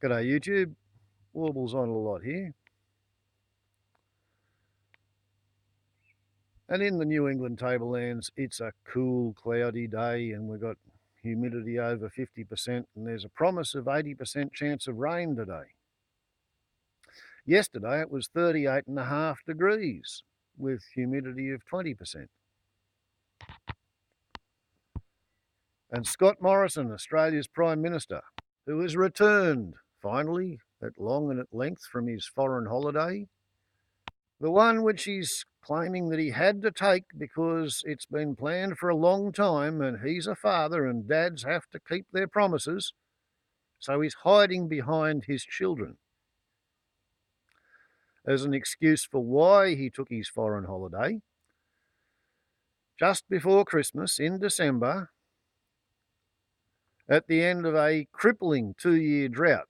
G'day YouTube, Warbles on a lot here. And in the New England tablelands, it's a cool, cloudy day and we've got humidity over 50% and there's a promise of 80% chance of rain today. Yesterday it was 38.5 degrees with humidity of 20%. And Scott Morrison, Australia's Prime Minister, who has returned finally at long and at length from his foreign holiday, the one which he's claiming that he had to take because it's been planned for a long time and he's a father and dads have to keep their promises, so he's hiding behind his children as an excuse for why he took his foreign holiday. Just before Christmas in December, at the end of a crippling 2-year drought,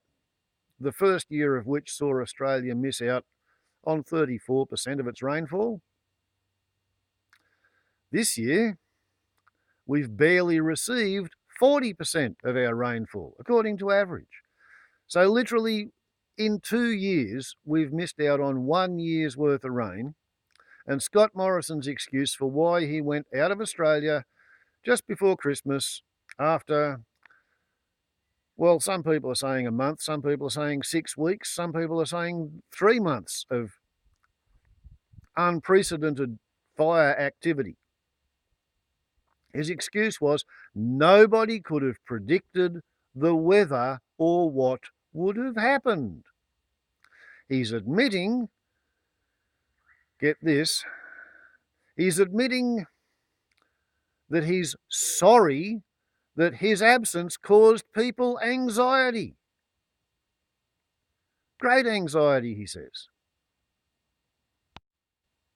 the first year of which saw Australia miss out on 34% of its rainfall. This year, we've barely received 40% of our rainfall, according to average. So literally in 2 years, we've missed out on 1 year's worth of rain. And Scott Morrison's excuse for why he went out of Australia just before Christmas after, well, some people are saying a month, some people are saying 6 weeks, some people are saying 3 months of unprecedented fire activity. His excuse was nobody could have predicted the weather or what would have happened. He's admitting, get this, he's admitting that he's sorry that his absence caused people anxiety. Great anxiety, he says.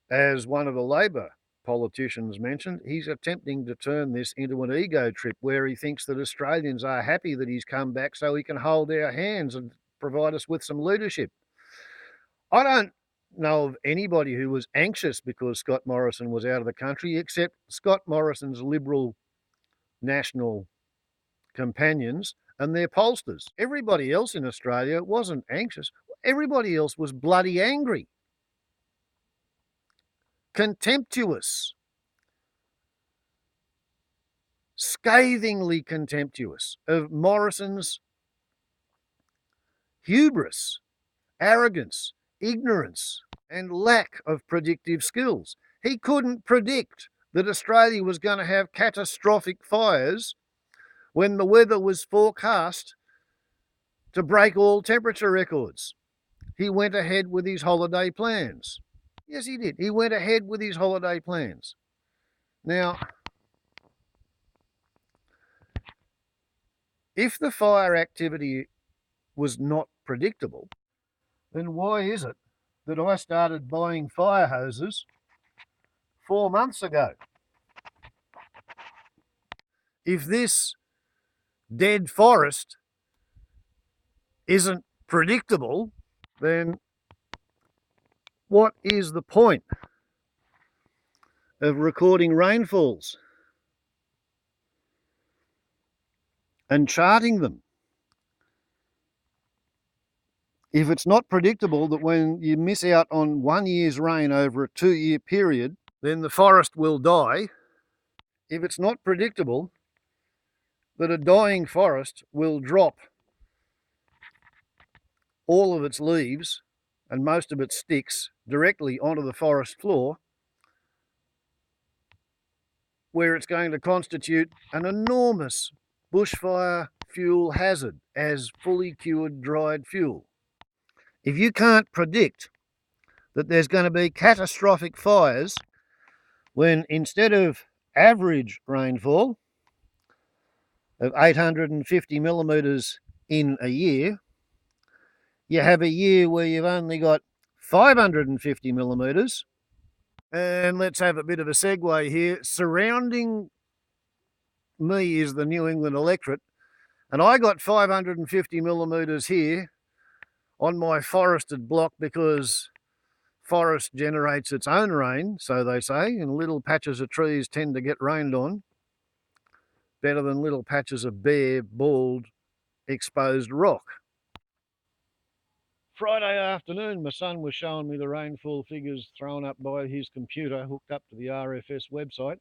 As one of the Labor politicians mentioned, he's attempting to turn this into an ego trip where he thinks that Australians are happy that he's come back so he can hold our hands and provide us with some leadership. I don't know of anybody who was anxious because Scott Morrison was out of the country except Scott Morrison's Liberal national companions and their pollsters. Everybody else in Australia wasn't anxious. Everybody else was bloody angry, contemptuous, scathingly contemptuous of Morrison's hubris, arrogance, ignorance, and lack of predictive skills. He couldn't predict that Australia was going to have catastrophic fires when the weather was forecast to break all temperature records. He went ahead with his holiday plans. Yes, he did. He went ahead with his holiday plans. Now, if the fire activity was not predictable, then why is it that I started buying fire hoses 4 months ago? If this dead forest isn't predictable, then what is the point of recording rainfalls and charting them? If it's not predictable that when you miss out on 1 year's rain over a 2-year period, then the forest will die. If it's not predictable that a dying forest will drop all of its leaves and most of its sticks directly onto the forest floor, where it's going to constitute an enormous bushfire fuel hazard as fully cured dried fuel. If you can't predict that there's going to be catastrophic fires when instead of average rainfall of 850 millimetres in a year, you have a year where you've only got 550 millimetres. And let's have a bit of a segue here. Surrounding me is the New England electorate, and I got 550 millimetres here on my forested block because forest generates its own rain, so they say, and little patches of trees tend to get rained on better than little patches of bare, bald, exposed rock. Friday afternoon, my son was showing me the rainfall figures thrown up by his computer hooked up to the RFS website.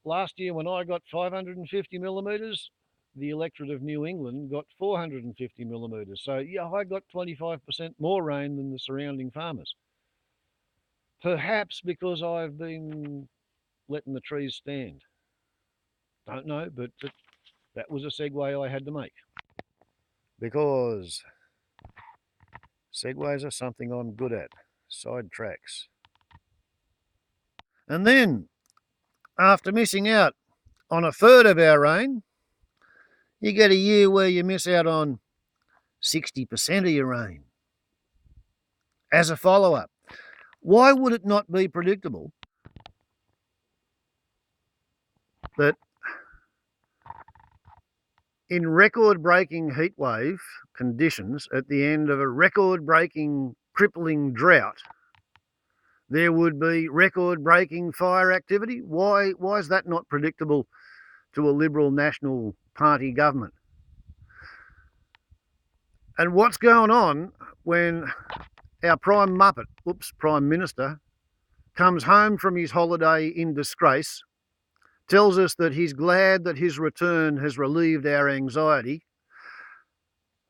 Last year when I got 550 millimetres, the electorate of New England got 450 millimetres. So yeah, I got 25% more rain than the surrounding farmers. Perhaps because I've been letting the trees stand. Don't know, but that was a segue I had to make. Because segues are something I'm good at. Side tracks. And then, after missing out on a third of our rain, you get a year where you miss out on 60% of your rain. As a follow-up, why would it not be predictable that in record-breaking heatwave conditions at the end of a record-breaking crippling drought, there would be record-breaking fire activity? Why is that not predictable to a Liberal National Party government? And what's going on when our Prime Minister, comes home from his holiday in disgrace, tells us that he's glad that his return has relieved our anxiety,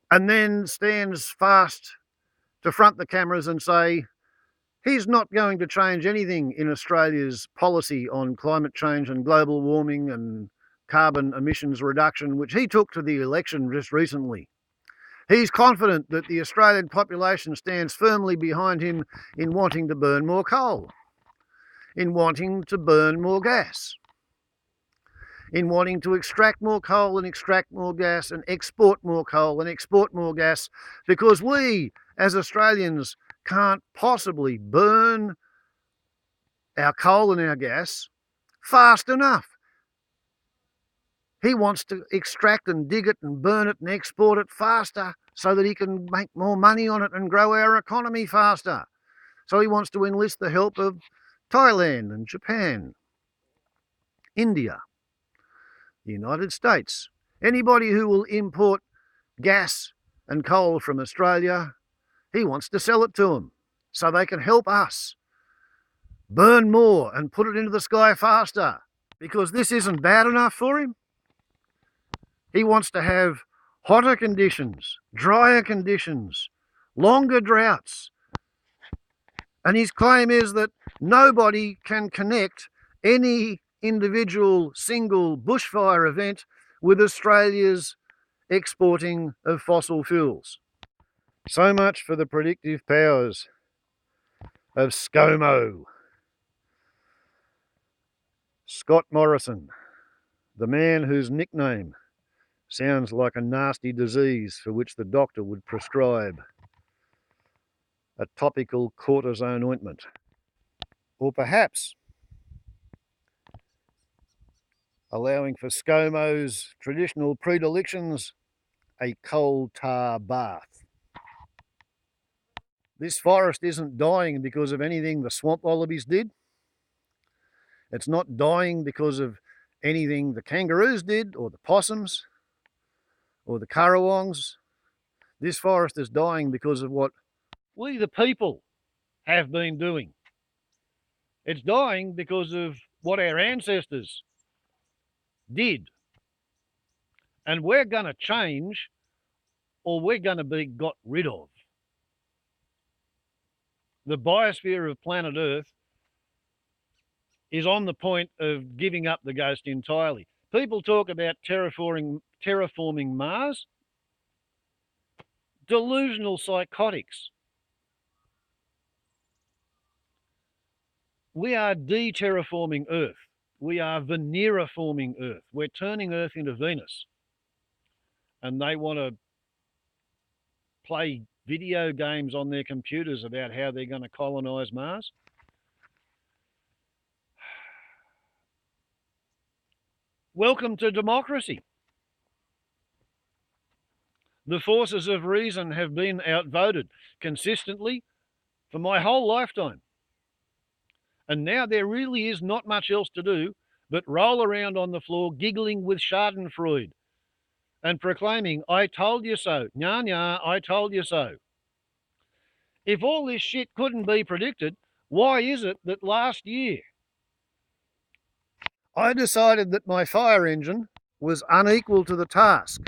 and then stands fast to front the cameras and say he's not going to change anything in Australia's policy on climate change and global warming and carbon emissions reduction, which he took to the election just recently. He's confident that the Australian population stands firmly behind him in wanting to burn more coal, in wanting to burn more gas, in wanting to extract more coal and extract more gas and export more coal and export more gas, because we, as Australians, can't possibly burn our coal and our gas fast enough. He wants to extract and dig it and burn it and export it faster so that he can make more money on it and grow our economy faster. So he wants to enlist the help of Thailand and Japan, India, the United States. Anybody who will import gas and coal from Australia, he wants to sell it to them so they can help us burn more and put it into the sky faster, because this isn't bad enough for him. He wants to have hotter conditions, drier conditions, longer droughts. And his claim is that nobody can connect any individual single bushfire event with Australia's exporting of fossil fuels. So much for the predictive powers of ScoMo. Scott Morrison, the man whose nickname sounds like a nasty disease for which the doctor would prescribe a topical cortisone ointment. Or perhaps allowing for ScoMo's traditional predilections, a coal tar bath. This forest isn't dying because of anything the swamp wallabies did. It's not dying because of anything the kangaroos did, or the possums, or the currawongs. This forest is dying because of what we the people have been doing. It's dying because of what our ancestors did. And we're going to change, or we're going to be got rid of. The biosphere of planet Earth is on the point of giving up the ghost entirely. People talk about terraforming Mars. Delusional psychotics. We are de-terraforming Earth. We are veneeraforming Earth. We're turning Earth into Venus. And they want to play video games on their computers about how they're going to colonise Mars. Welcome to democracy. The forces of reason have been outvoted consistently for my whole lifetime. And now there really is not much else to do but roll around on the floor giggling with Schadenfreude and proclaiming, "I told you so, nya nya, I told you so." If all this shit couldn't be predicted, why is it that last year I decided that my fire engine was unequal to the task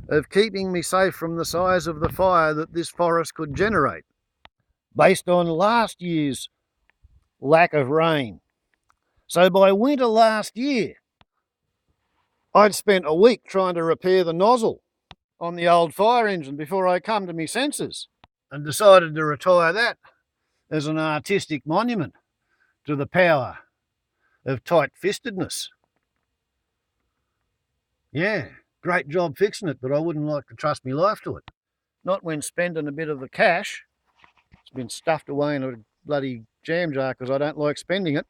of keeping me safe from the size of the fire that this forest could generate, based on last year's lack of rain? So by winter last year, I'd spent a week trying to repair the nozzle on the old fire engine before I come to my senses, and decided to retire that as an artistic monument to the power of tight-fistedness. Yeah, great job fixing it, but I wouldn't like to trust my life to it. Not when spending a bit of the cash. It's been stuffed away in a bloody jam jar because I don't like spending it.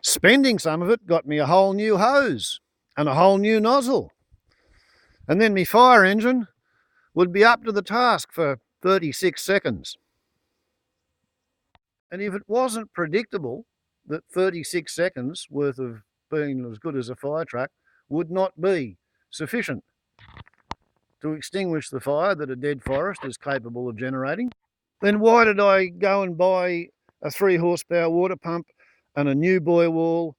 Spending some of it got me a whole new hose and a whole new nozzle. And then my fire engine would be up to the task for 36 seconds. And if it wasn't predictable that 36 seconds worth of being as good as a fire truck would not be sufficient to extinguish the fire that a dead forest is capable of generating, then why did I go and buy a 3 horsepower water pump and a new buoy wall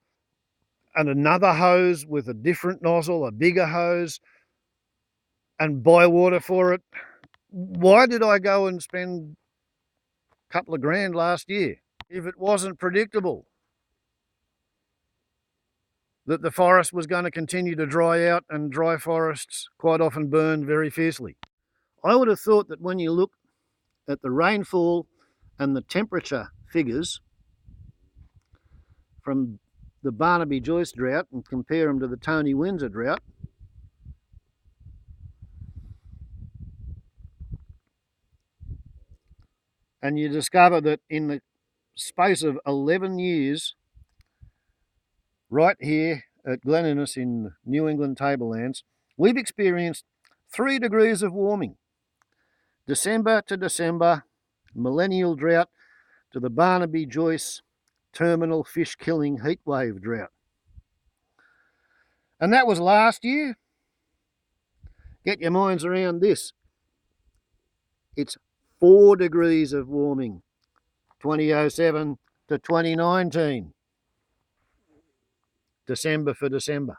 and another hose with a different nozzle, a bigger hose, and buy water for it? Why did I go and spend a couple of grand last year if it wasn't predictable that the forest was going to continue to dry out, and dry forests quite often burn very fiercely? I would have thought that when you look at the rainfall and the temperature figures from the Barnaby Joyce drought and compare them to the Tony Windsor drought, and you discover that in the space of 11 years, right here at Glen Innes in New England tablelands, we've experienced 3 degrees of warming. December to December, millennial drought to the Barnaby Joyce terminal fish-killing heatwave drought. And that was last year. Get your minds around this. It's 4 degrees of warming, 2007 to 2019. December for December.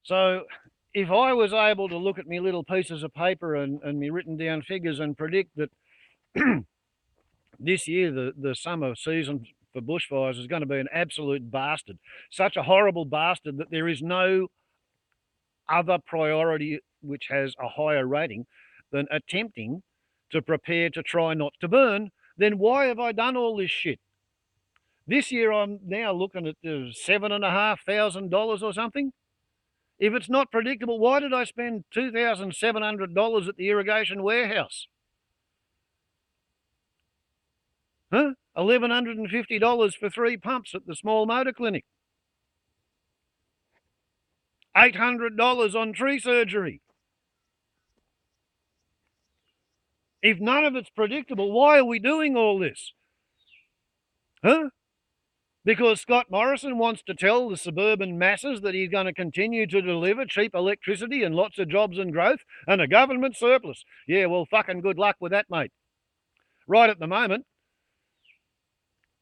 So if I was able to look at me little pieces of paper and me written down figures and predict that this year the summer season for bushfires is going to be an absolute bastard, such a horrible bastard that there is no other priority which has a higher rating than attempting to prepare to try not to burn, then why have I done all this shit? This year I'm now looking at $7,500 or something. If it's not predictable, why did I spend $2,700 at the irrigation warehouse? Huh? $1,150 for 3 pumps at the small motor clinic. $800 on tree surgery. If none of it's predictable, why are we doing all this? Huh? Because Scott Morrison wants to tell the suburban masses that he's going to continue to deliver cheap electricity and lots of jobs and growth and a government surplus. Yeah, well, fucking good luck with that, mate. Right at the moment,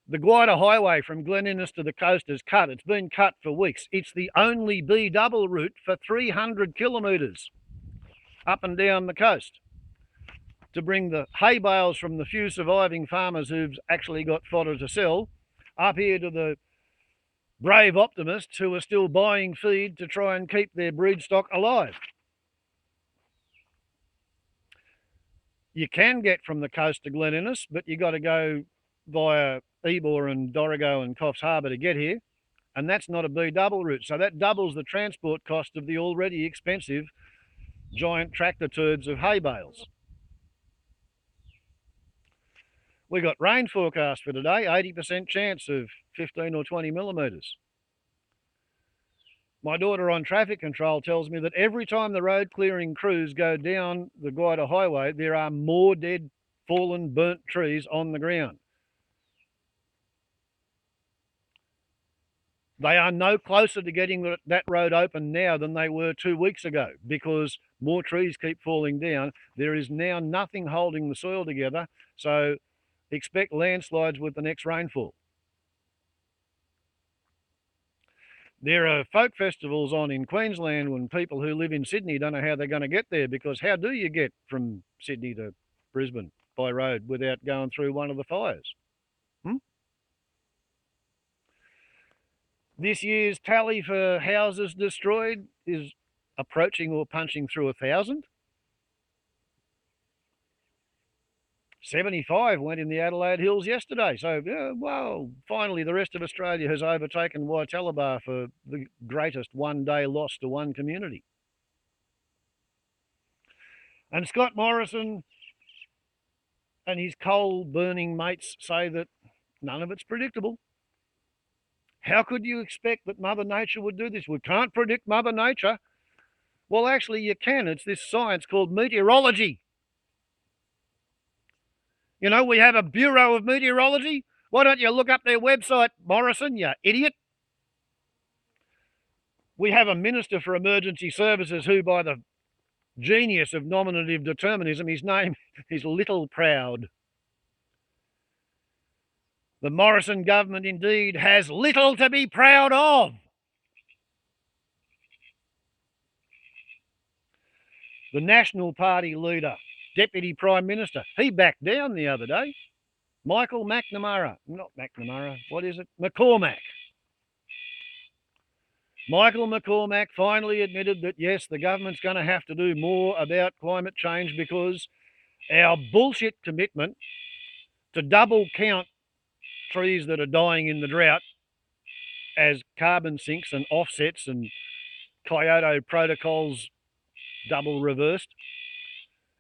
the Guida Highway from Glen Innes to the coast is cut. It's been cut for weeks. It's the only B-double route for 300 kilometres up and down the coast to bring the hay bales from the few surviving farmers who've actually got fodder to sell up here to the brave optimists who are still buying feed to try and keep their breed stock alive. You can get from the coast to Glen Innes, but you got to go via Ebor and Dorrigo and Coffs Harbour to get here, and that's not a B-double route. So that doubles the transport cost of the already expensive giant tractor turds of hay bales. We got rain forecast for today, 80% chance of 15 or 20 millimetres. My daughter on traffic control tells me that every time the road clearing crews go down the Guida Highway, there are more dead, fallen, burnt trees on the ground. They are no closer to getting that road open now than they were 2 weeks ago because more trees keep falling down. There is now nothing holding the soil together, so expect landslides with the next rainfall. There are folk festivals on in Queensland when people who live in Sydney don't know how they're going to get there, because how do you get from Sydney to Brisbane by road without going through one of the fires? This year's tally for houses destroyed is approaching or punching through 1,000. 75 went in the Adelaide Hills yesterday. So, well, finally the rest of Australia has overtaken Waitalabar for the greatest one-day loss to one community. And Scott Morrison and his coal-burning mates say that none of it's predictable. How could you expect that Mother Nature would do this? We can't predict Mother Nature. Well, actually, you can. It's this science called meteorology. You know, we have a Bureau of Meteorology. Why don't you look up their website, Morrison, you idiot? We have a Minister for Emergency Services who, by the genius of nominative determinism, his name is Little Proud. The Morrison government indeed has little to be proud of. The National Party leader, Deputy Prime Minister, he backed down the other day. Michael McNamara, not McNamara, what is it? McCormack. Michael McCormack finally admitted that, yes, the government's going to have to do more about climate change because our bullshit commitment to double count trees that are dying in the drought as carbon sinks and offsets and Kyoto protocols double reversed,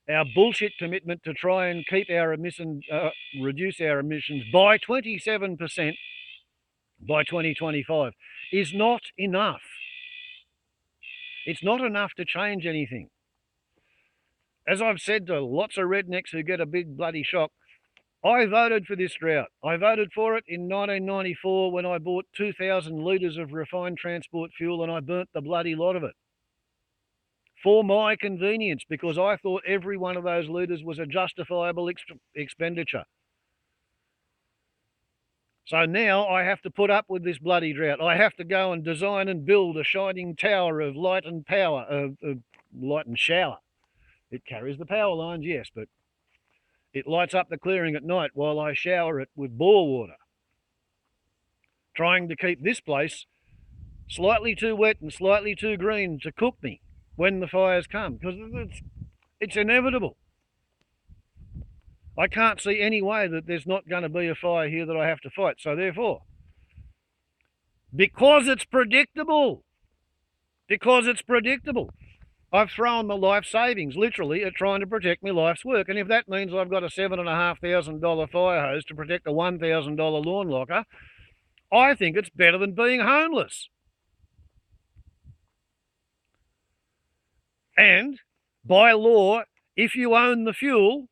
our bullshit commitment to try and keep our emissions, reduce our emissions by 27% by 2025 is not enough. It's not enough to change anything. As I've said to lots of rednecks who get a big bloody shock, I voted for this drought. I voted for it in 1994 when I bought 2,000 litres of refined transport fuel and I burnt the bloody lot of it. For my convenience, because I thought every one of those litres was a justifiable expenditure. So now I have to put up with this bloody drought. I have to go and design and build a shining tower of light and power, of light and shower. It carries the power lines, yes, but it lights up the clearing at night while I shower it with bore water. Trying to keep this place slightly too wet and slightly too green to cook me when the fires come, because it's inevitable. I can't see any way that there's not going to be a fire here that I have to fight. So therefore, because it's predictable, I've thrown my life savings literally at trying to protect my life's work. And if that means I've got a $7,500 fire hose to protect a $1,000 lawn locker, I think it's better than being homeless. And by law, if you own the fuel,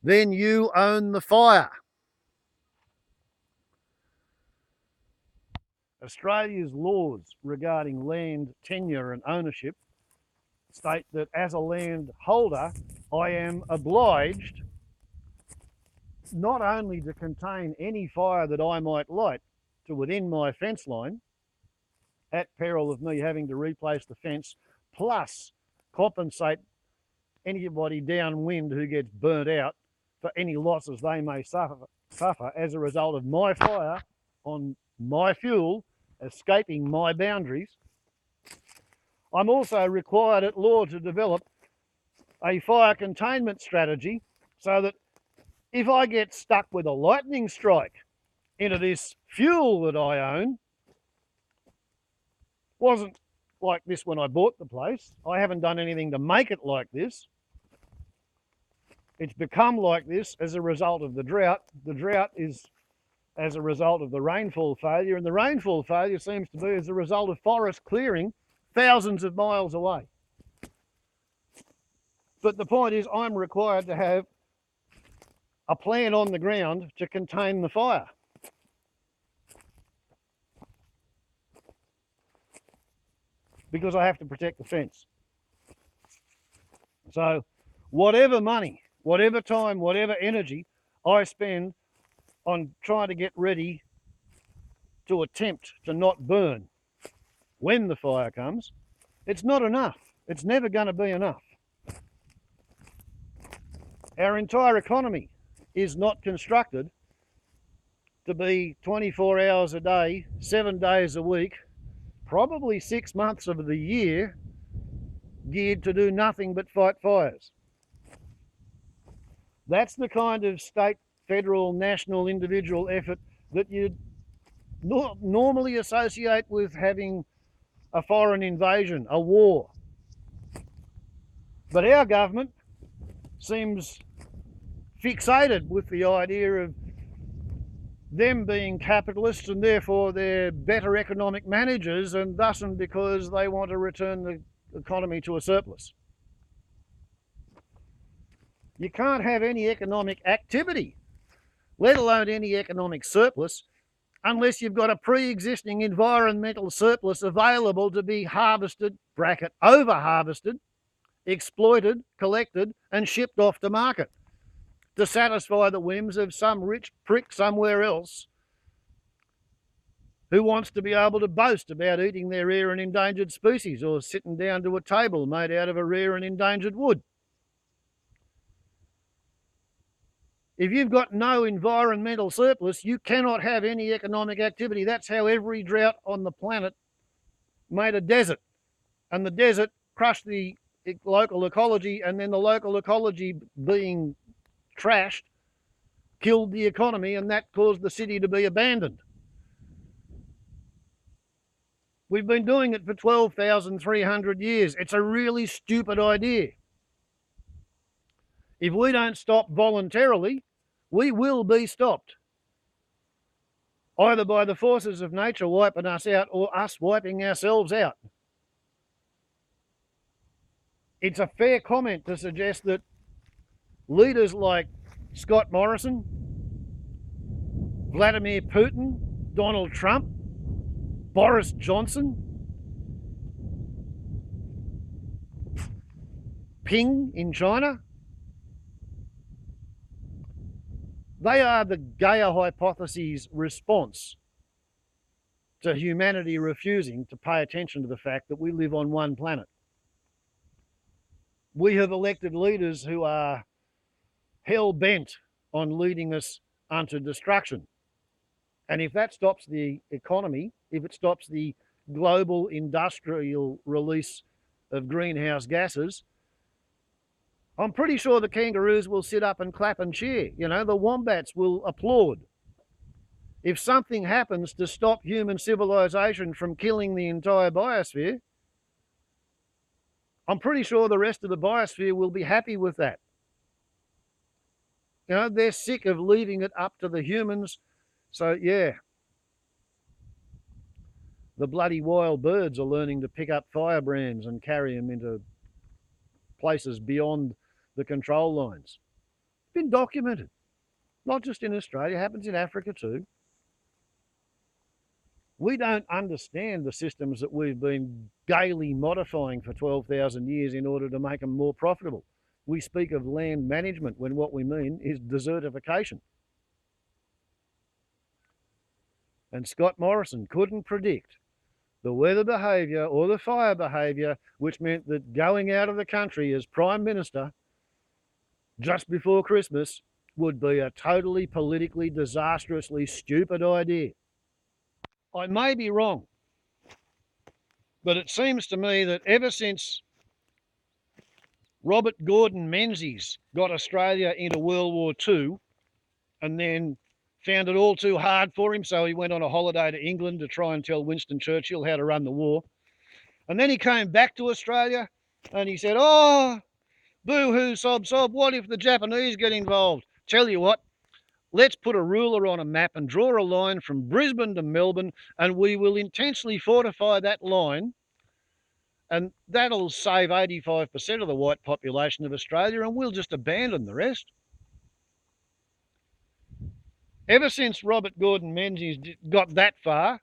then you own the fire. Australia's laws regarding land tenure and ownership state that as a land holder, I am obliged not only to contain any fire that I might light to within my fence line, at peril of me having to replace the fence, plus compensate anybody downwind who gets burnt out for any losses they may suffer as a result of my fire on my fuel escaping my boundaries. I'm also required at law to develop a fire containment strategy so that if I get stuck with a lightning strike into this fuel that I own, wasn't like this when I bought the place. I haven't done anything to make it like this. It's become like this as a result of the drought. The drought is as a result of the rainfall failure, and the rainfall failure seems to be as a result of forest clearing thousands of miles away. But the point is, I'm required to have a plan on the ground to contain the fire. because I have to protect the fence. So whatever money, whatever time, whatever energy I spend on trying to get ready to attempt to not burn when the fire comes, it's not enough. It's never going to be enough. Our entire economy is not constructed to be 24 hours a day, 7 days a week, probably 6 months of the year, geared to do nothing but fight fires. That's the kind of state, federal, national, individual effort that you'd normally associate with having a foreign invasion, a war. But our government seems fixated with the idea of them being capitalists and therefore they're better economic managers, and thus and because they want to return the economy to a surplus. You can't have any economic activity, let alone any economic surplus, unless you've got a pre-existing environmental surplus available to be harvested, bracket, over-harvested, exploited, collected and shipped off to market to satisfy the whims of some rich prick somewhere else who wants to be able to boast about eating their rare and endangered species or sitting down to a table made out of a rare and endangered wood. If you've got no environmental surplus, you cannot have any economic activity. That's how every drought on the planet made a desert, and the desert crushed the local ecology, and then the local ecology being trashed killed the economy, and that caused the city to be abandoned. We've been doing it for 12,300 years. It's a really stupid idea. If we don't stop voluntarily, we will be stopped, either by the forces of nature wiping us out or us wiping ourselves out. It's a fair comment to suggest that leaders like Scott Morrison, Vladimir Putin, Donald Trump, Boris Johnson, Ping in China, they are the Gaia hypothesis response to humanity refusing to pay attention to the fact that we live on one planet. We have elected leaders who are hell-bent on leading us unto destruction. And if that stops the economy, if it stops the global industrial release of greenhouse gases, I'm pretty sure the kangaroos will sit up and clap and cheer. You know, the wombats will applaud. If something happens to stop human civilization from killing the entire biosphere, I'm pretty sure the rest of the biosphere will be happy with that. You know, they're sick of leaving it up to the humans. So, yeah, the bloody wild birds are learning to pick up firebrands and carry them into places beyond the control lines. It's been documented, not just in Australia, it happens in Africa too. We don't understand the systems that we've been gaily modifying for 12,000 years in order to make them more profitable. We speak of land management when what we mean is desertification. And Scott Morrison couldn't predict the weather behaviour or the fire behaviour, which meant that going out of the country as Prime Minister just before Christmas would be a totally politically disastrously stupid idea. I may be wrong, but it seems to me that ever since Robert Gordon Menzies got Australia into World War II and then found it all too hard for him, so he went on a holiday to England to try and tell Winston Churchill how to run the war. And then he came back to Australia and he said, oh, boo-hoo, sob, sob, what if the Japanese get involved? Tell you what, let's put a ruler on a map and draw a line from Brisbane to Melbourne, and we will intensely fortify that line, and that'll save 85% of the white population of Australia, and we'll just abandon the rest. Ever since Robert Gordon Menzies got that far,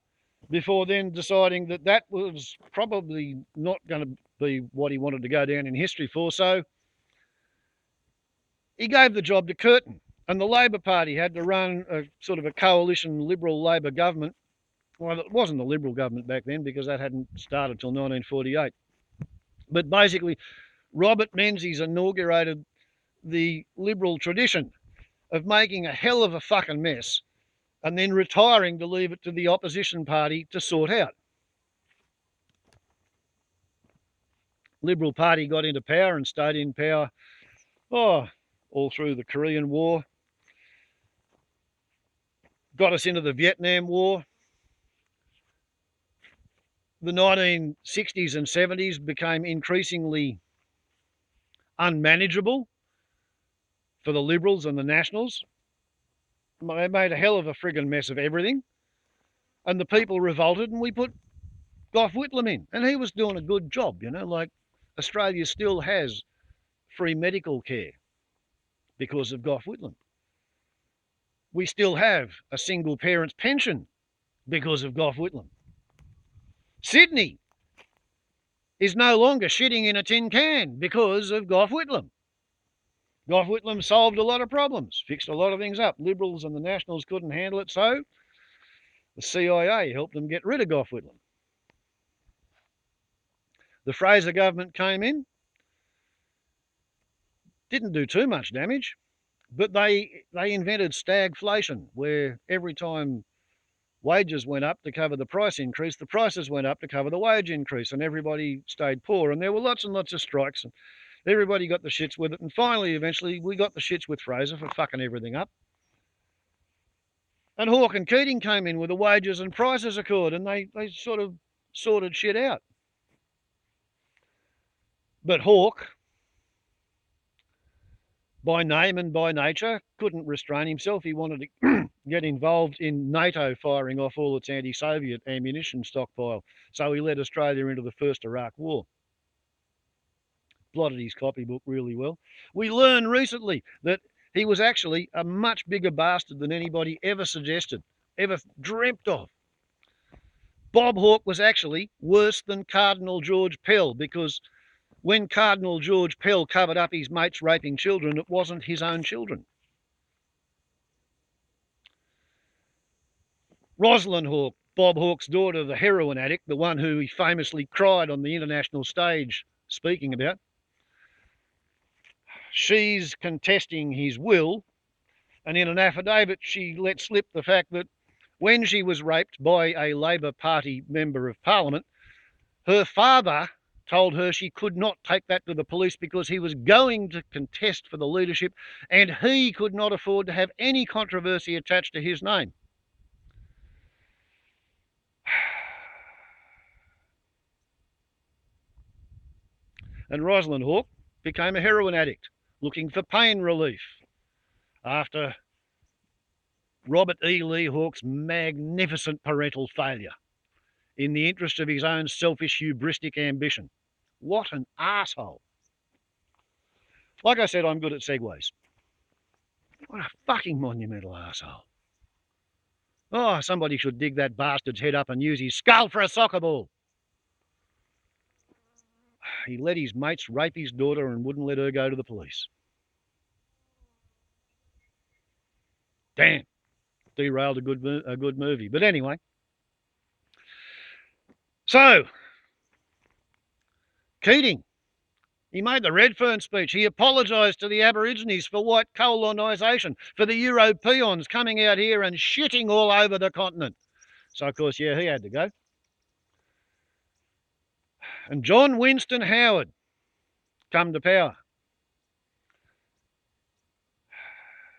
before then deciding that that was probably not going to be what he wanted to go down in history for. So he gave the job to Curtin, and the Labor Party had to run a sort of a coalition Liberal Labor government. Well, it wasn't a Liberal government back then because that hadn't started till 1948. But basically, Robert Menzies inaugurated the Liberal tradition of making a hell of a fucking mess and then retiring to leave it to the opposition party to sort out. Liberal Party got into power and stayed in power all through the Korean War, got us into the Vietnam War. The 1960s and 70s became increasingly unmanageable for the Liberals and the Nationals. They made a hell of a friggin' mess of everything. And the people revolted, and we put Gough Whitlam in. And he was doing a good job, you know, like Australia still has free medical care because of Gough Whitlam. We still have a single parent's pension because of Gough Whitlam. Sydney is no longer shitting in a tin can because of Gough Whitlam. Gough Whitlam solved a lot of problems, fixed a lot of things up. Liberals and the Nationals couldn't handle it, so the CIA helped them get rid of Gough Whitlam. The Fraser government came in, didn't do too much damage, but they invented stagflation, where every time wages went up to cover the price increase, the prices went up to cover the wage increase, and everybody stayed poor. And there were lots and lots of strikes, and everybody got the shits with it. And finally, eventually, we got the shits with Fraser for fucking everything up. And Hawke and Keating came in with a wages and prices accord, and they sort of sorted shit out. But Hawke, by name and by nature, couldn't restrain himself. He wanted to get involved in NATO firing off all its anti-Soviet ammunition stockpile. So he led Australia into the first Iraq War. Blotted his copybook really well. We learned recently that he was actually a much bigger bastard than anybody ever suggested, ever dreamt of. Bob Hawke was actually worse than Cardinal George Pell, because when Cardinal George Pell covered up his mates raping children, it wasn't his own children. Rosalind Hawke, Bob Hawke's daughter, the heroin addict, the one who he famously cried on the international stage speaking about, she's contesting his will, and in an affidavit she let slip the fact that when she was raped by a Labor Party member of Parliament, her father told her she could not take that to the police because he was going to contest for the leadership and he could not afford to have any controversy attached to his name. And Rosalind Hawke became a heroin addict looking for pain relief after Robert E. Lee Hawke's magnificent parental failure in the interest of his own selfish, hubristic ambition. What an arsehole. Like I said, I'm good at segues. What a fucking monumental arsehole. Oh, somebody should dig that bastard's head up and use his skull for a soccer ball. He let his mates rape his daughter and wouldn't let her go to the police. Damn. Derailed a good movie. But anyway. So, Keating, he made the Redfern speech. He apologised to the Aborigines for white colonisation, for the Europeans coming out here and shitting all over the continent. So, of course, yeah, he had to go. And John Winston Howard come to power.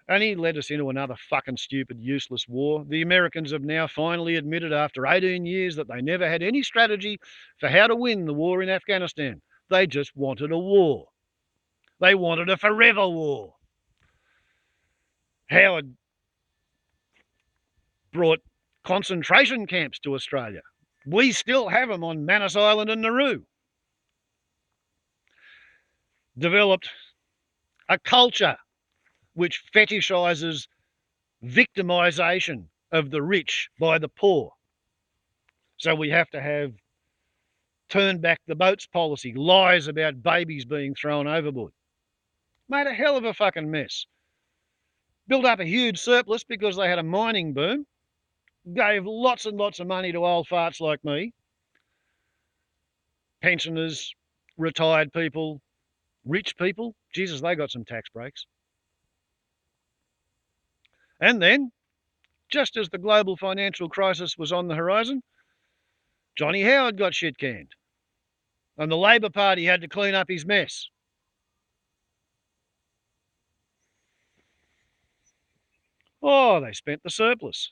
And he led us into another fucking stupid, useless war. The Americans have now finally admitted after 18 years that they never had any strategy for how to win the war in Afghanistan. They just wanted a war. They wanted a forever war. Howard brought concentration camps to Australia. We still have them on Manus Island and Nauru. Developed a culture which fetishises victimisation of the rich by the poor. So we have to have turn back the boats policy, lies about babies being thrown overboard. Made a hell of a fucking mess. Built up a huge surplus because they had a mining boom. Gave lots and lots of money to old farts like me. Pensioners, retired people, rich people. Jesus, they got some tax breaks. And then, just as the global financial crisis was on the horizon, Johnny Howard got shit canned. And the Labor Party had to clean up his mess. Oh, they spent the surplus.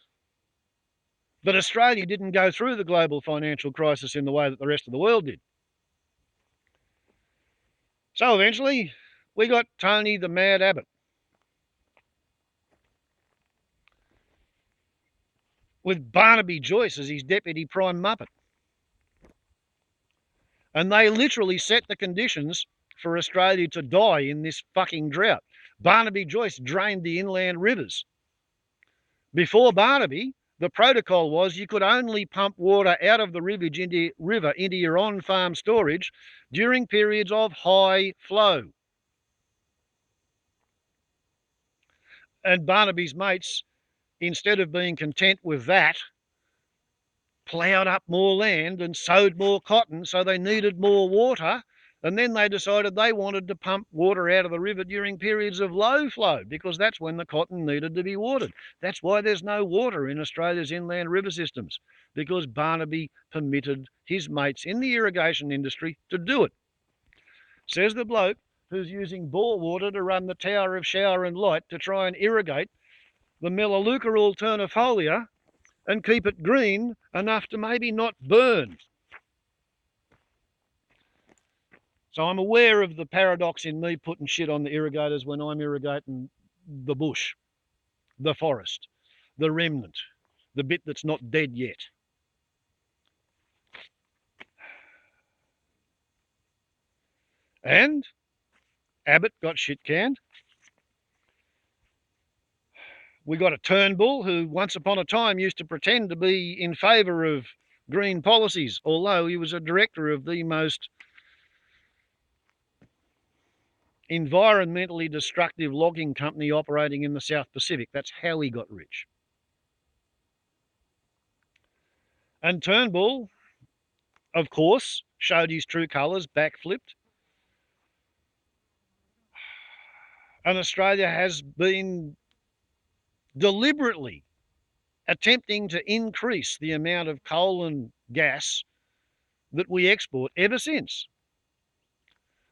But Australia didn't go through the global financial crisis in the way that the rest of the world did. So eventually, we got Tony the Mad Abbott. With Barnaby Joyce as his deputy prime muppet. And they literally set the conditions for Australia to die in this fucking drought. Barnaby Joyce drained the inland rivers. Before Barnaby, the protocol was you could only pump water out of the river into your on-farm storage during periods of high flow. And Barnaby's mates, instead of being content with that, ploughed up more land and sowed more cotton, so they needed more water. And then they decided they wanted to pump water out of the river during periods of low flow because that's when the cotton needed to be watered. That's why there's no water in Australia's inland river systems, because Barnaby permitted his mates in the irrigation industry to do it. Says the bloke who's using bore water to run the Tower of Shower and Light to try and irrigate the Melaleuca alternifolia and keep it green enough to maybe not burn. So I'm aware of the paradox in me putting shit on the irrigators when I'm irrigating the bush, the forest, the remnant, the bit that's not dead yet. And Abbott got shit canned. We got a Turnbull who once upon a time used to pretend to be in favour of green policies, although he was a director of the most environmentally destructive logging company operating in the South Pacific. That's how he got rich. And Turnbull, of course, showed his true colours, backflipped. And Australia has been deliberately attempting to increase the amount of coal and gas that we export ever since.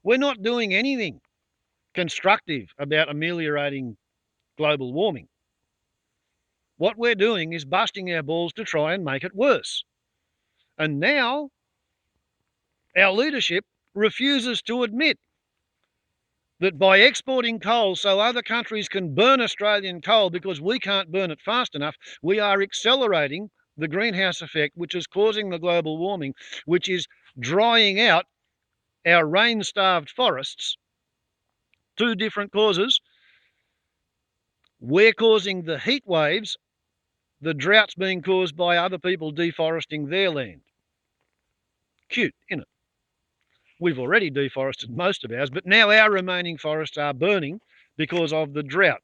We're not doing anything constructive about ameliorating global warming. What we're doing is busting our balls to try and make it worse. And now our leadership refuses to admit that by exporting coal so other countries can burn Australian coal because we can't burn it fast enough, we are accelerating the greenhouse effect, which is causing the global warming, which is drying out our rain-starved forests. Two different causes. We're causing the heat waves, the droughts being caused by other people deforesting their land. Cute, isn't it? We've already deforested most of ours, but now our remaining forests are burning because of the drought.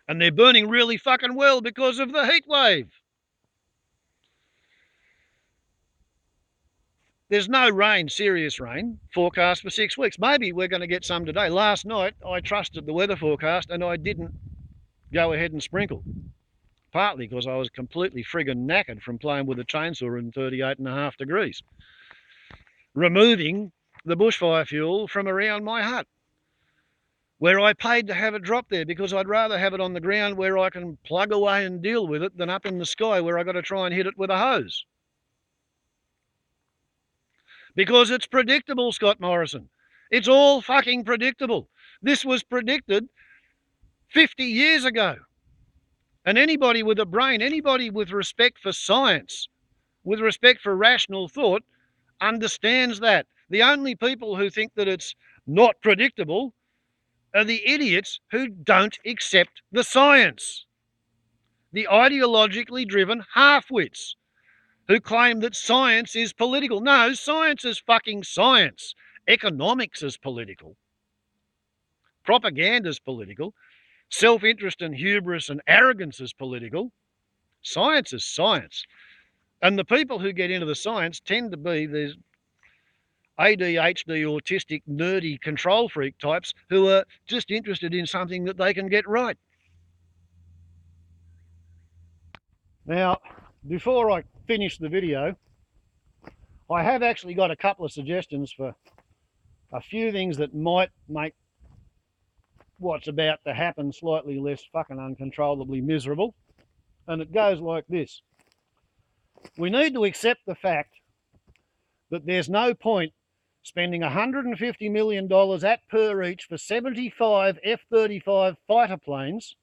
And they're burning really fucking well because of the heat wave. There's no rain, serious rain, forecast for 6 weeks. Maybe we're going to get some today. Last night, I trusted the weather forecast and I didn't go ahead and sprinkle. Partly because I was completely friggin' knackered from playing with a chainsaw in 38.5 degrees. Removing the bushfire fuel from around my hut, where I paid to have it drop there because I'd rather have it on the ground where I can plug away and deal with it than up in the sky where I got to try and hit it with a hose. Because it's predictable, Scott Morrison. It's all fucking predictable. This was predicted 50 years ago. And anybody with a brain, anybody with respect for science, with respect for rational thought, understands that. The only people who think that it's not predictable are the idiots who don't accept the science. The ideologically driven half-wits who claim that science is political. No, science is fucking science. Economics is political. Propaganda is political. Self-interest and hubris and arrogance is political. Science is science. And the people who get into the science tend to be these ADHD, autistic, nerdy control freak types who are just interested in something that they can get right. Now, before I finish the video, I have actually got a couple of suggestions for a few things that might make what's about to happen slightly less fucking uncontrollably miserable. And it goes like this. We need to accept the fact that there's no point spending $150 million at per each for 75 F-35 fighter planes,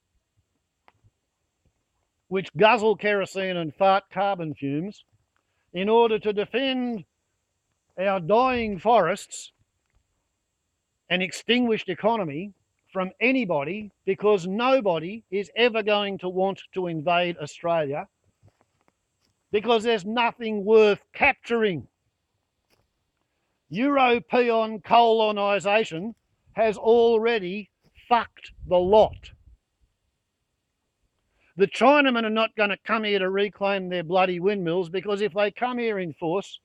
which guzzle kerosene and fart carbon fumes, in order to defend our dying forests and extinguished economy from anybody, because nobody is ever going to want to invade Australia, because there's nothing worth capturing. European colonisation has already fucked the lot. The Chinamen are not going to come here to reclaim their bloody windmills, because if they come here in force,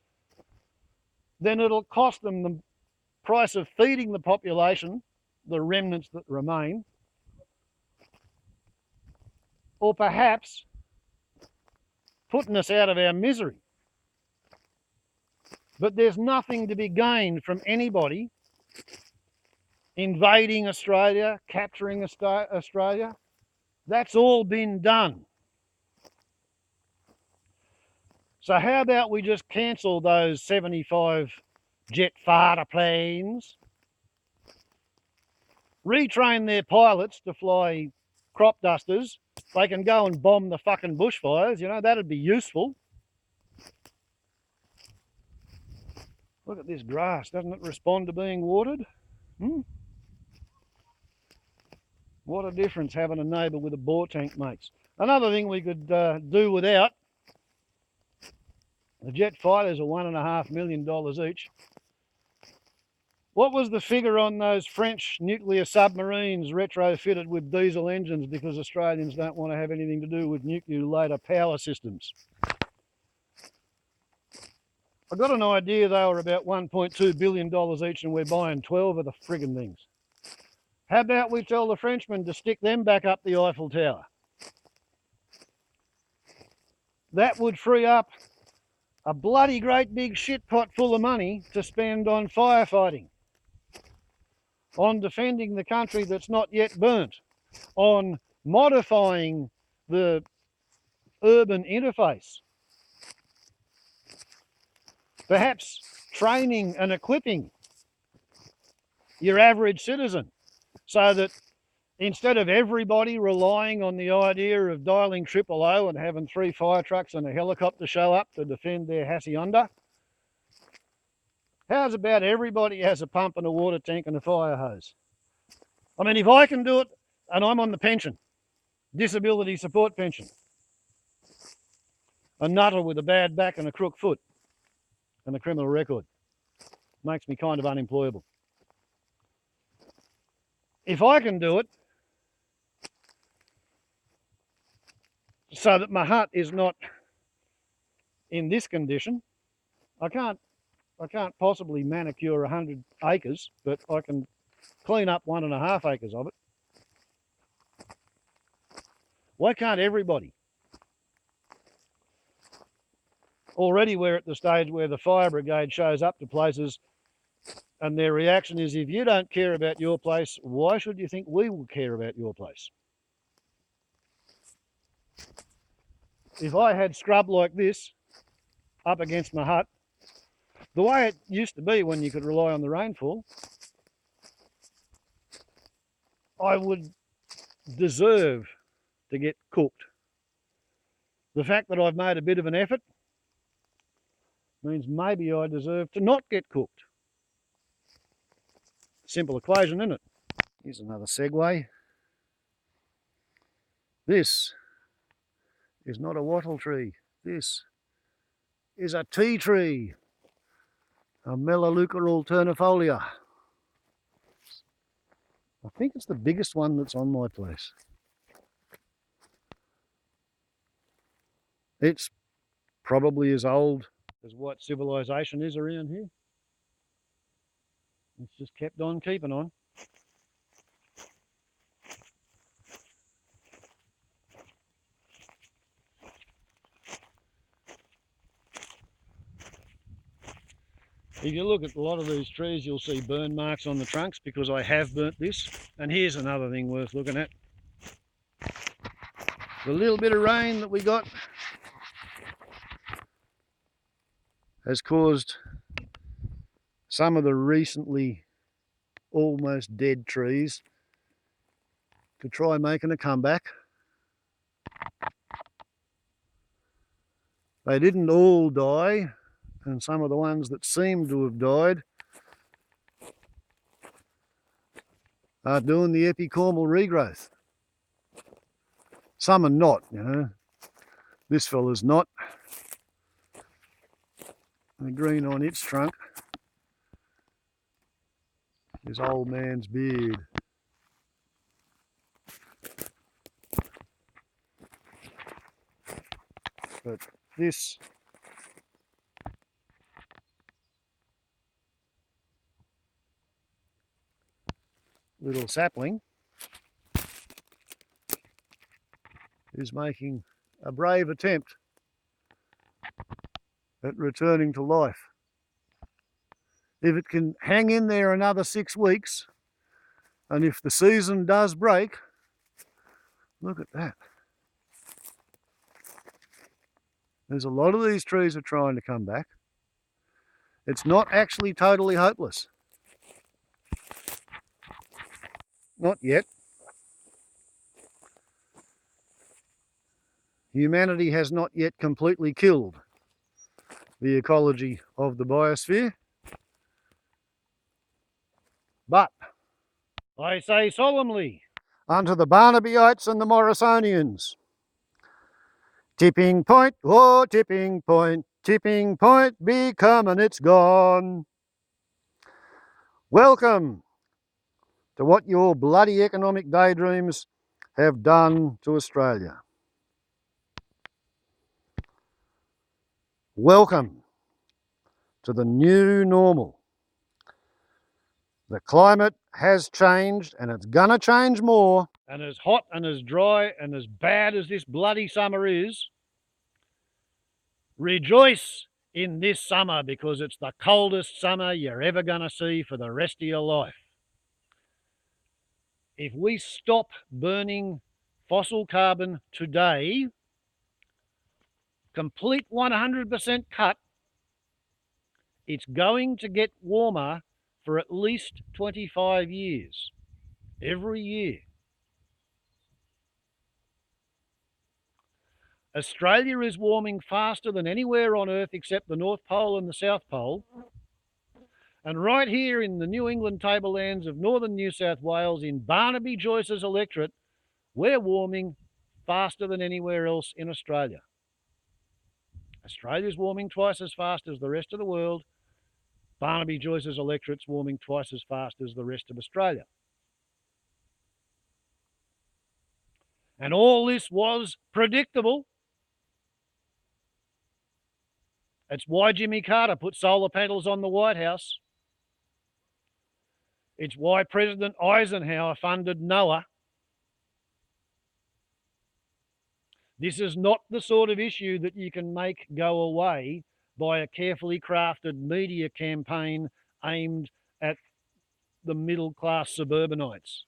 then it'll cost them the price of feeding the population, the remnants that remain, or perhaps putting us out of our misery. But there's nothing to be gained from anybody invading Australia, capturing Australia. That's all been done. So how about we just cancel those 75 jet fighter planes, retrain their pilots to fly crop dusters. They can go and bomb the fucking bushfires, you know, that'd be useful. Look at this grass, doesn't it respond to being watered? What a difference having a neighbour with a bore tank makes. Another thing we could do without, the jet fighters are $1.5 million each. What was the figure on those French nuclear submarines retrofitted with diesel engines because Australians don't want to have anything to do with nuclear power systems? I got an idea they were about $1.2 billion each, and we're buying 12 of the friggin' things. How about we tell the Frenchmen to stick them back up the Eiffel Tower? That would free up a bloody great big shit pot full of money to spend on firefighting, on defending the country that's not yet burnt, on modifying the urban interface, perhaps training and equipping your average citizen, so that instead of everybody relying on the idea of dialing 000 and having 3 fire trucks and a helicopter show up to defend their hacienda, how's about everybody has a pump and a water tank and a fire hose? I mean, if I can do it, and I'm on the pension, disability support pension, a nutter with a bad back and a crook foot and a criminal record, makes me kind of unemployable. If I can do it so that my hut is not in this condition, I can't possibly manicure 100 acres, but I can clean up 1.5 acres of it. Why can't everybody? Already we're at the stage where the fire brigade shows up to places and their reaction is, if you don't care about your place, why should you think we will care about your place? If I had scrub like this up against my hut, the way it used to be when you could rely on the rainfall, I would deserve to get cooked. The fact that I've made a bit of an effort means maybe I deserve to not get cooked. Simple equation, isn't it? Here's another segue. This is not a wattle tree. This is a tea tree, a Melaleuca alternifolia. I think it's the biggest one that's on my place. It's probably as old as what civilization is around here. It's just kept on keeping on. If you look at a lot of these trees, you'll see burn marks on the trunks because I have burnt this. And here's another thing worth looking at. The little bit of rain that we got has caused some of the recently almost dead trees to try making a comeback. They didn't all die, and some of the ones that seem to have died are doing the epicormal regrowth. Some are not, you know. This fella's not. The green on its trunk is old man's beard. But this little sapling is making a brave attempt at returning to life. If it can hang in there another 6 weeks, and if the season does break, look at that. There's a lot of these trees are trying to come back. It's not actually totally hopeless. Not yet. Humanity has not yet completely killed the ecology of the biosphere. But I say solemnly unto the Barnabyites and the Morrisonians, tipping point, oh tipping point be coming, it's gone. Welcome to what your bloody economic daydreams have done to Australia. Welcome to the new normal. The climate has changed and it's gonna change more. And as hot and as dry and as bad as this bloody summer is, rejoice in this summer because it's the coldest summer you're ever gonna see for the rest of your life. If we stop burning fossil carbon today, complete 100% cut, it's going to get warmer for at least 25 years, every year. Australia is warming faster than anywhere on Earth except the North Pole and the South Pole. And right here in the New England tablelands of northern New South Wales, in Barnaby Joyce's electorate, we're warming faster than anywhere else in Australia. Australia's warming twice as fast as the rest of the world. Barnaby Joyce's electorate's warming twice as fast as the rest of Australia. And all this was predictable. It's why Jimmy Carter put solar panels on the White House. It's why President Eisenhower funded NOAA. This is not the sort of issue that you can make go away by a carefully crafted media campaign aimed at the middle-class suburbanites.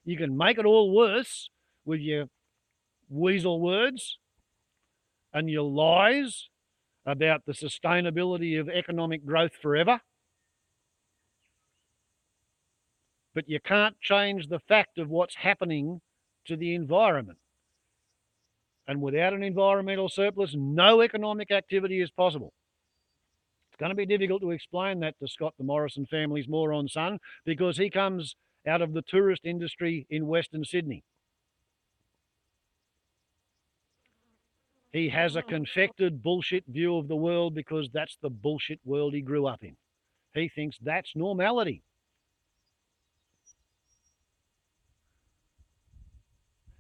You can make it all worse with your weasel words and your lies about the sustainability of economic growth forever. But you can't change the fact of what's happening to the environment. And without an environmental surplus, no economic activity is possible. It's going to be difficult to explain that to Scott the Morrison family's moron son because he comes out of the tourist industry in Western Sydney. He has a confected bullshit view of the world because that's the bullshit world he grew up in. He thinks that's normality.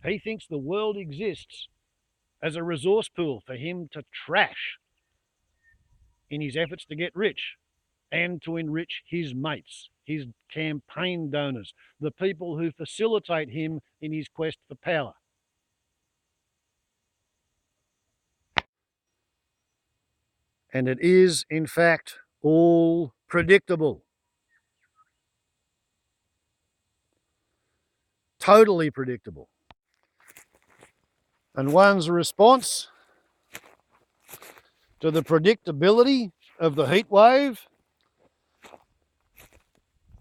He thinks the world exists as a resource pool for him to trash in his efforts to get rich and to enrich his mates, his campaign donors, the people who facilitate him in his quest for power. And it is, in fact, all predictable. Totally predictable. And one's response to the predictability of the heat wave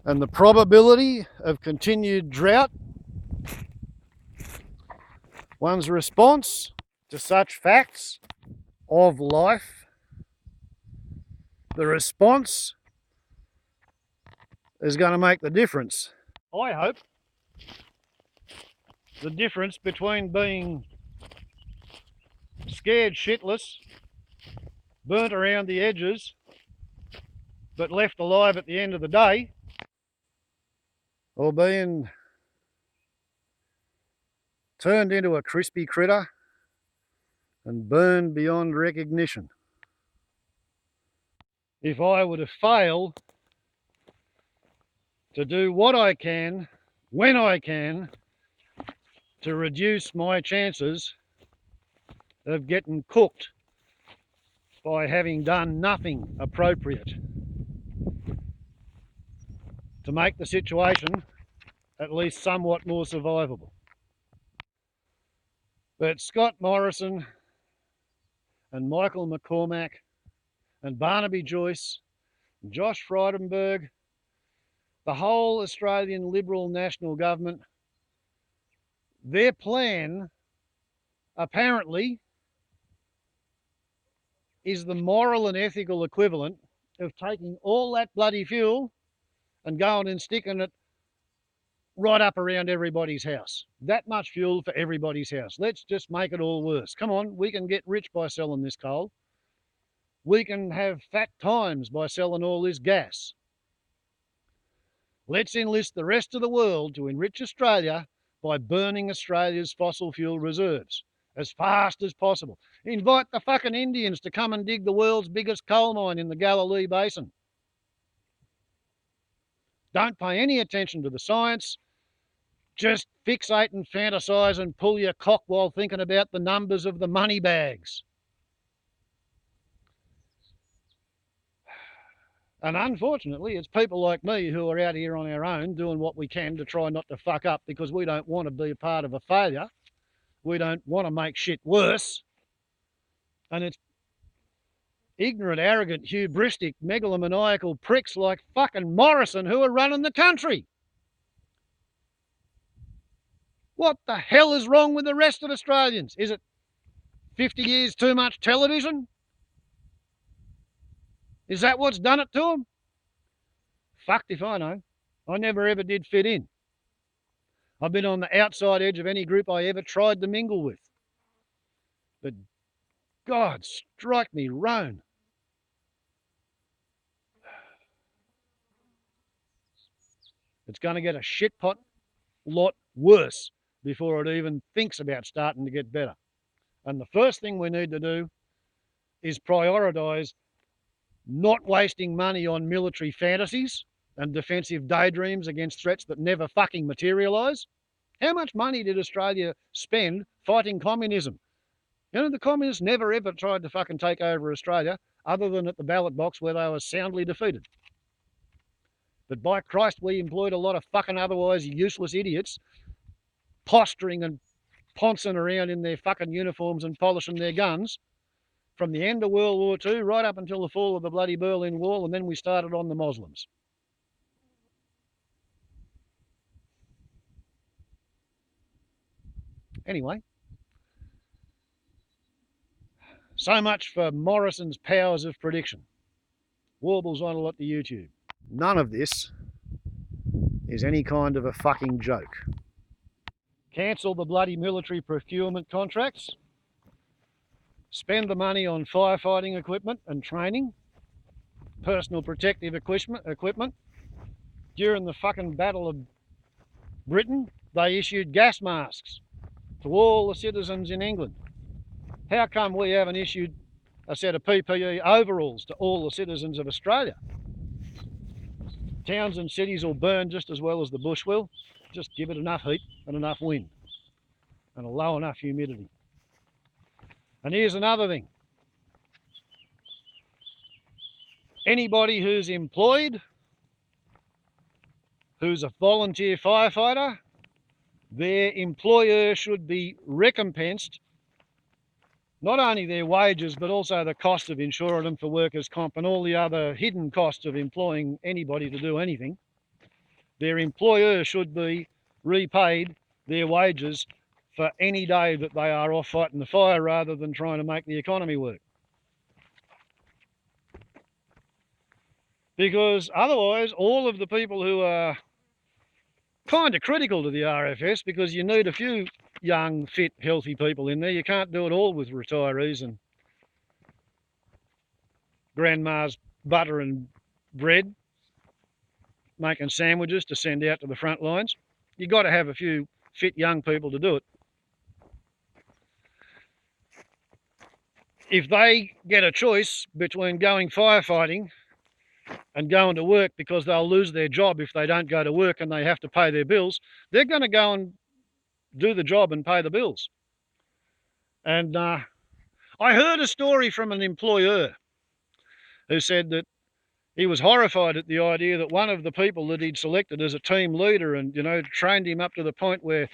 and the probability of continued drought, one's response to such facts of life, the response is going to make the difference. I hope the difference between being scared shitless, burnt around the edges, but left alive at the end of the day, or being turned into a crispy critter and burned beyond recognition. If I were to fail to do what I can, when I can, to reduce my chances of getting cooked by having done nothing appropriate to make the situation at least somewhat more survivable. But Scott Morrison and Michael McCormack and Barnaby Joyce and Josh Frydenberg, the whole Australian Liberal National Government, their plan apparently is the moral and ethical equivalent of taking all that bloody fuel and going and sticking it right up around everybody's house. That much fuel for everybody's house. Let's just make it all worse. Come on, we can get rich by selling this coal. We can have fat times by selling all this gas. Let's enlist the rest of the world to enrich Australia by burning Australia's fossil fuel reserves as fast as possible. Invite the fucking Indians to come and dig the world's biggest coal mine in the Galilee Basin. Don't pay any attention to the science. Just fixate and fantasize and pull your cock while thinking about the numbers of the money bags. And unfortunately, it's people like me who are out here on our own doing what we can to try not to fuck up because we don't want to be a part of a failure. We don't want to make shit worse. And it's ignorant, arrogant, hubristic, megalomaniacal pricks like fucking Morrison who are running the country. What the hell is wrong with the rest of Australians? Is it 50 years too much television? Is that what's done it to them? Fucked if I know. I never ever did fit in. I've been on the outside edge of any group I ever tried to mingle with. But God, strike me roan. It's going to get a shit pot lot worse before it even thinks about starting to get better. And the first thing we need to do is prioritise not wasting money on military fantasies and defensive daydreams against threats that never fucking materialise. How much money did Australia spend fighting communism? You know, the communists never ever tried to fucking take over Australia other than at the ballot box where they were soundly defeated. But by Christ, we employed a lot of fucking otherwise useless idiots posturing and poncing around in their fucking uniforms and polishing their guns from the end of World War II right up until the fall of the bloody Berlin Wall, and then we started on the Muslims. Anyway, so much for Morrison's powers of prediction. Warbles on a lot to YouTube. None of this is any kind of a fucking joke. Cancel the bloody military procurement contracts. spend the money on firefighting equipment and training, personal protective equipment. During the fucking Battle of Britain, they issued gas masks to all the citizens in England. How come we haven't issued a set of PPE overalls to all the citizens of Australia? Towns and cities will burn just as well as the bush will. Just give it enough heat and enough wind and a low enough humidity. And here's another thing. Anybody who's employed, who's a volunteer firefighter, their employer should be recompensed not only their wages but also the cost of insuring them for workers' comp and all the other hidden costs of employing anybody to do anything. Their employer should be repaid their wages for any day that they are off fighting the fire rather than trying to make the economy work. Because otherwise, all of the people who are kind of critical to the RFS, because you need a few young, fit, healthy people in there. You can't do it all with retirees and grandma's butter and bread, making sandwiches to send out to the front lines. You've got to have a few fit young people to do it. If they get a choice between going firefighting and going to work because they'll lose their job if they don't go to work and they have to pay their bills, they're going to go and do the job and pay the bills. And I heard a story from an employer who said that he was horrified at the idea that one of the people that he'd selected as a team leader and, you know, trained him up to the point where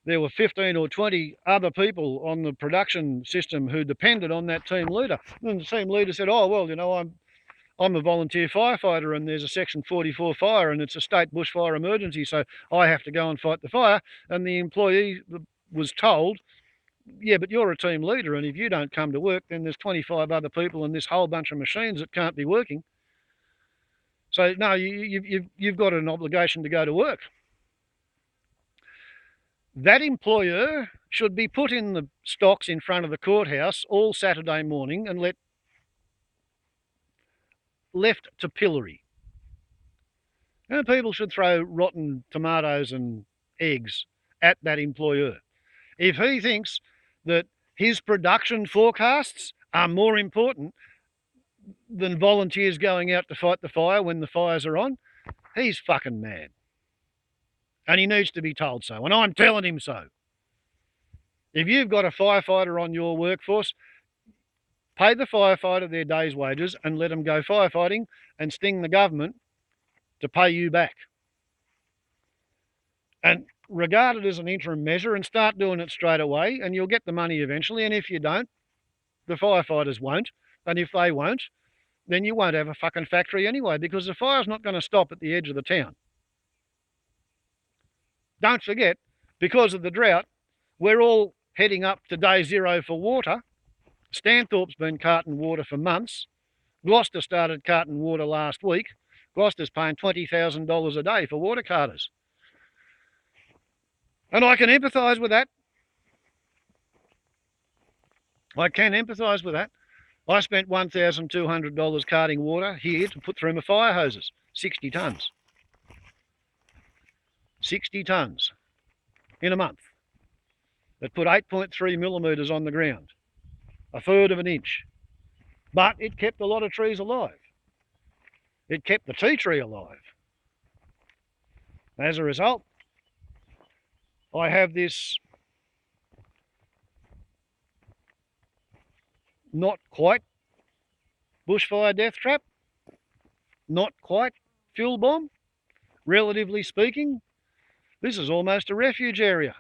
there were 15 or 20 other people on the production system who depended on that team leader. And the team leader said, oh, well, you know, I'm a volunteer firefighter and there's a Section 44 fire and it's a state bushfire emergency, so I have to go and fight the fire. And the employee was told, yeah, but you're a team leader and if you don't come to work, then there's 25 other people and this whole bunch of machines that can't be working. So, no, you've got an obligation to go to work. That employer should be put in the stocks in front of the courthouse all Saturday morning and left to pillory. And people should throw rotten tomatoes and eggs at that employer. If he thinks that his production forecasts are more important than volunteers going out to fight the fire when the fires are on, he's fucking mad. And he needs to be told so. And I'm telling him so. If you've got a firefighter on your workforce, pay the firefighter their day's wages and let them go firefighting and sting the government to pay you back. And regard it as an interim measure and start doing it straight away and you'll get the money eventually. And if you don't, the firefighters won't. And if they won't, then you won't have a fucking factory anyway because the fire's not going to stop at the edge of the town. Don't forget, because of the drought, we're all heading up to day zero for water. Stanthorpe's been carting water for months. Gloucester started carting water last week. Gloucester's paying $20,000 a day for water carters. And I can empathise with that. I can empathise with that. I spent $1,200 carting water here to put through my fire hoses, 60 tonnes. 60 tonnes in a month that put 8.3 millimetres on the ground, a third of an inch. But it kept a lot of trees alive. It kept the tea tree alive. As a result, I have this not quite bushfire death trap, not quite fuel bomb, relatively speaking. This is almost a refuge area.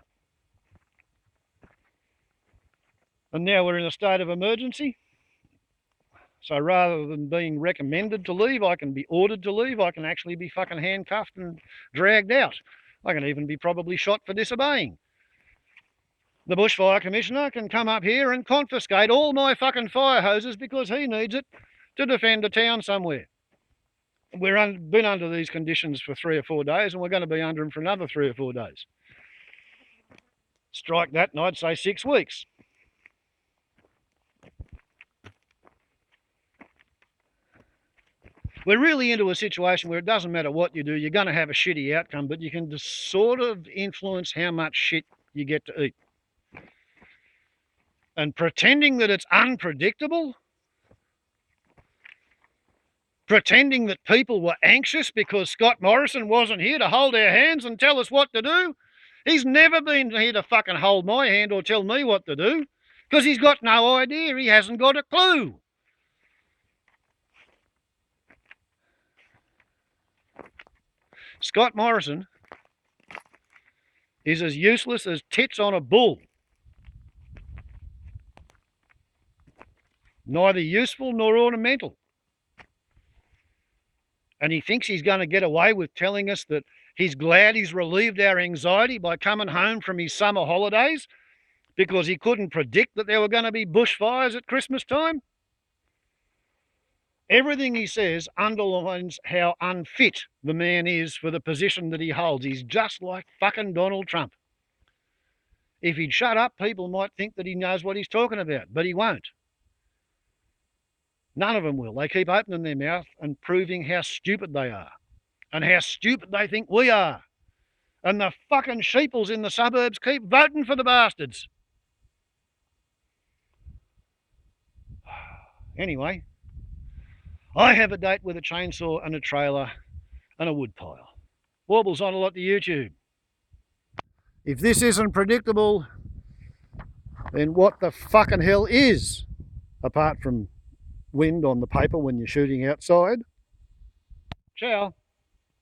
And now we're in a state of emergency. So rather than being recommended to leave, I can be ordered to leave. I can actually be fucking handcuffed and dragged out. I can even be probably shot for disobeying. The Bushfire Commissioner can come up here and confiscate all my fucking fire hoses because he needs it to defend a town somewhere. We've been under these conditions for 3 or 4 days and we're going to be under them for another 3 or 4 days. Strike that and I'd say 6 weeks. We're really into a situation where it doesn't matter what you do, you're going to have a shitty outcome, but you can just sort of influence how much shit you get to eat. And pretending that it's unpredictable, pretending that people were anxious because Scott Morrison wasn't here to hold our hands and tell us what to do. He's never been here to fucking hold my hand or tell me what to do because he's got no idea. He hasn't got a clue. Scott Morrison is as useless as tits on a bull. Neither useful nor ornamental. And he thinks he's going to get away with telling us that he's glad he's relieved our anxiety by coming home from his summer holidays because he couldn't predict that there were going to be bushfires at Christmas time. Everything he says underlines how unfit the man is for the position that he holds. He's just like fucking Donald Trump. If he'd shut up, people might think that he knows what he's talking about, but he won't. None of them will. They keep opening their mouth and proving how stupid they are and how stupid they think we are. And the fucking sheeples in the suburbs keep voting for the bastards. Anyway, I have a date with a chainsaw and a trailer and a wood pile. Warbles on a lot to YouTube. If this isn't predictable, then what the fucking hell is, apart from wind on the paper when you're shooting outside? Ciao.